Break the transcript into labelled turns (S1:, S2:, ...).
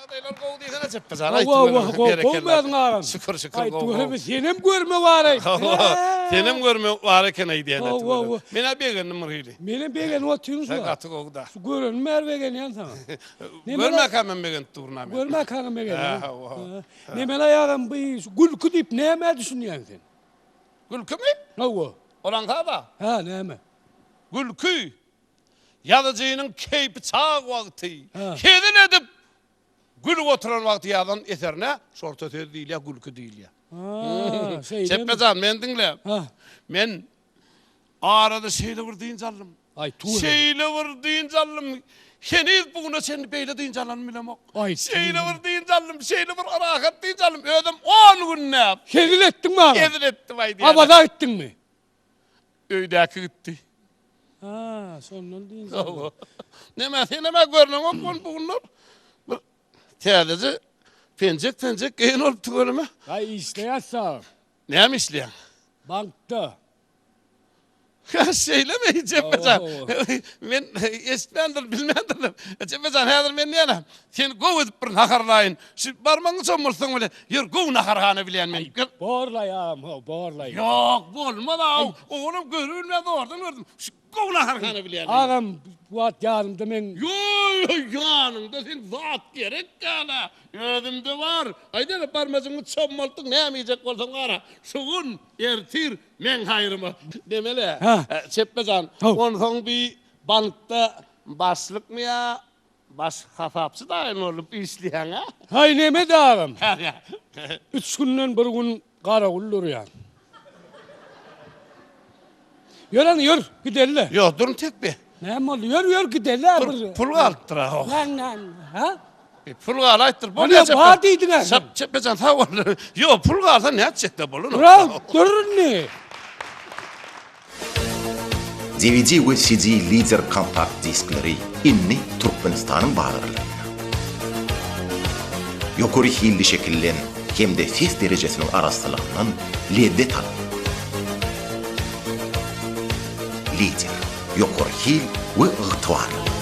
S1: Adaylar gov diýene çepmezan.
S2: Gowmadın ağam.
S1: Şükür
S2: Ay
S1: gov.
S2: tuğrimi senem görme var ay.
S1: Senem görme var eken ay diýene.
S2: Wow.
S1: Mena begen numary.
S2: Menem begen otyňyz
S1: Sen
S2: var.
S1: gatı gowda.
S2: Şu görünmer begen ýan sana.
S1: Görme kamen begen turna.
S2: Görme kanım begen.
S1: Ha.
S2: Nemel ayağım bu gülkü dip näme düşünýän sen?
S1: Gülkü mi?
S2: Hawa.
S1: Olan kada.
S2: Ha näme?
S1: Gülkü. Yadıcının keypi çağ vakti.
S2: Ha.
S1: Kedin edip gül oturan vakti yadan eterne şort öter değil ya gülkü değil ya.
S2: Ha, şey.
S1: Çepmezan men dinle.
S2: Ha.
S1: Men arada şeyle vurduğun callım.
S2: Ay tuğrimi.
S1: Şeyle vurduğun callım. Heniz bugüne seni beyle deyin callım bilemok.
S2: Ay
S1: Şeyle vurduğun callım. Şeyle vur arakat deyin callım. Ödüm 10 gün ne yap?
S2: Kedil ettin mi ağam?
S1: Kedin ettim ay diye.
S2: Abada ettin mi?
S1: Öydeki gitti.
S2: Ha, sondan deyin.
S1: Neme görünüm o bunlar. Sadece pencek giyin olup tügölüme.
S2: Ay işleyasam.
S1: Neyem işleyen?
S2: Bankta.
S1: Söylemeyi Cepezan.
S2: Oo.
S1: Men esmendir bilmendir. Cepezan hazır men neyem? Sen gov edip bir nakarlayın. Şu barmağını somursun bile. Yer gov nakarhane bilen men.
S2: Borlay ağam, borlay.
S1: Yok bolmadı av. Oğlum görülmedi oradan gördüm. Şu gov nakarhane bilen men.
S2: Ağam bu at yarımda men.
S1: Yo yanında sen zat gerek kana. Ödümde var. Ayda parmağını çommaltın ne yemeyecek olsan ara. Şugun ertir men hayrımı. Demeli.
S2: Ha.
S1: Çepmezan. Ondan bir bankta başlık mı ya? Baş hafapsı da aynı olup işleyen ha.
S2: Hay neme de ağam.
S1: Ya.
S2: 3 günden bir gün kara ullur ya. Yör giderler.
S1: Yok durun tek bir.
S2: Ne oldu? Yör giderler.
S1: Pul kalttıra o.
S2: Lan. Ha?
S1: Pul kalayttır.
S2: Hani bağdıydın ha.
S1: Çepmezan ta olur. Yok pul kalsa ne edecek de bulun.
S2: Bravo, durun ne?
S3: DVD ve CD Leader kompakt diskleri inni Türkmenistan'ın bağırlarına. Yukarı hilli şekillen hem de ses derecesinin arasılığından lezzet alın. Leader, yukarı hil ve ıhtıvarlı.